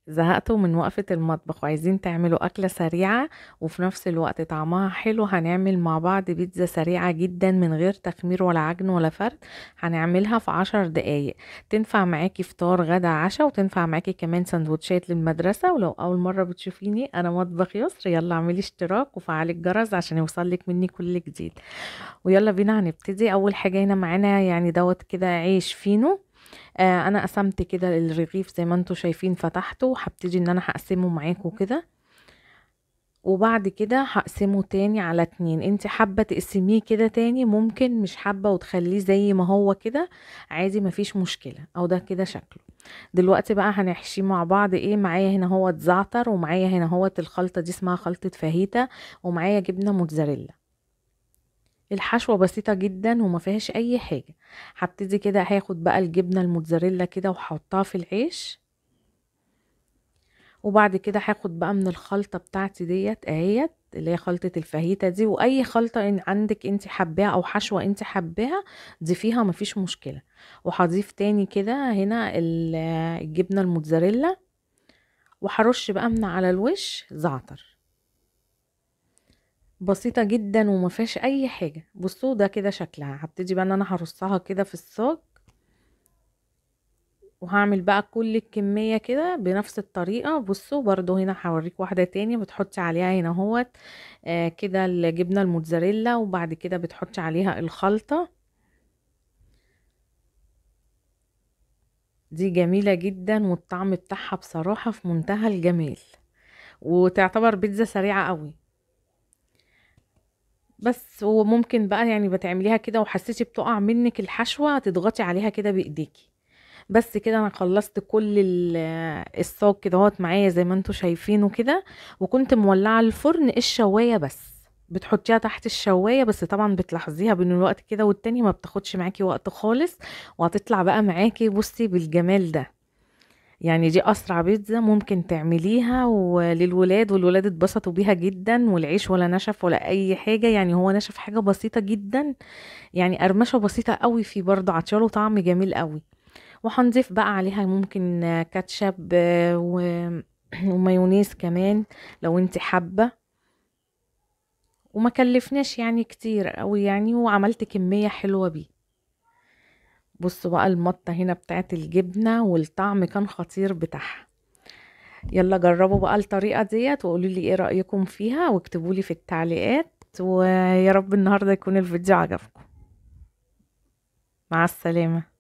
زهقتوا من وقفة المطبخ وعايزين تعملوا أكلة سريعة وفي نفس الوقت طعمها حلو؟ هنعمل مع بعض بيتزا سريعة جدا من غير تخمير ولا عجن ولا فرد. هنعملها في 10 دقايق. تنفع معاكي فطار غدا عشاء، وتنفع معاكي كمان سندوتشات للمدرسة. ولو أول مرة بتشوفيني، أنا مطبخ يسر. يلا اعملي اشتراك وفعلي الجرس عشان يوصلك مني كل جديد. ويلا بينا هنبتدي. أول حاجة هنا معانا يعني دوت كده عيش فينو. انا قسمت كده الرغيف زي ما انتوا شايفين، فتحته وهبتدي ان انا هقسمه معاكم كده. وبعد كده هقسمه تاني على 2. انت حابة تقسميه كده تاني ممكن، مش حابة وتخليه زي ما هو كده عادي، مفيش مشكلة. او ده كده شكله. دلوقتي بقى هنحشيه مع بعض. ايه معايا هنا؟ هو زعتر، ومعايا هنا هو الخلطة دي اسمها خلطة فاهيتا، ومعايا جبنة موتزاريلا. الحشوة بسيطة جدا وما فيهاش اي حاجة. هبتدي كده هاخد بقى الجبنة الموتزاريلا كده وحطها في العيش. وبعد كده هاخد بقى من الخلطة بتاعتي ديت اهيت، اللي هي خلطة الفاهيتا دي. واي خلطة إن عندك انت حباها او حشوة انت حباها ضيفيها، مفيش مشكلة. وهضيف تاني كده هنا الجبنة الموتزاريلا. وهرش بقى من على الوش زعتر. بسيطة جدا وما فيهاش اي حاجة. بصوا ده كده شكلها. هبتدي بقى ان انا هرصها كده في الصاج. وهعمل بقى كل الكمية كده بنفس الطريقة. بصوا برضو هنا هوريك واحدة تاني بتحطي عليها هنا هوت كده الجبنة الموتزاريلا، وبعد كده بتحطي عليها الخلطة. دي جميلة جدا والطعم بتاعها بصراحة في منتهى الجمال. وتعتبر بيتزا سريعة قوي. بس وممكن بقى يعني بتعمليها كده وحسيتي بتقع منك الحشوة، تضغطي عليها كده بايديكي. بس كده انا خلصت كل الصاج كده اهوت معايا زي ما انتوا شايفينه كده. وكنت مولعه الفرن الشوايه بس. بتحطيها تحت الشوايه بس، طبعا بتلاحظيها بين الوقت كده والتاني ما بتاخدش معاكي وقت خالص. وهتطلع بقى معاكي بصي بالجمال ده. يعني دي اسرع بيتزا ممكن تعمليها وللولاد، والولاد اتبسطوا بيها جدا. والعيش ولا نشف ولا اي حاجه، يعني هو نشف حاجه بسيطه جدا. يعني قرمشه بسيطه قوي، فيه برضه عطياله طعم جميل قوي. وهنضيف بقى عليها ممكن كاتشب ومايونيز كمان لو انت حابة. وما كلفناش يعني كتير قوي يعني، وعملت كمية حلوة بيه. بصوا بقى المطة هنا بتاعت الجبنة، والطعم كان خطير بتاعها. يلا جربوا بقى الطريقة ديت وقولوا لي ايه رأيكم فيها، واكتبوا لي في التعليقات. ويا رب النهاردة يكون الفيديو عجبكم. مع السلامة.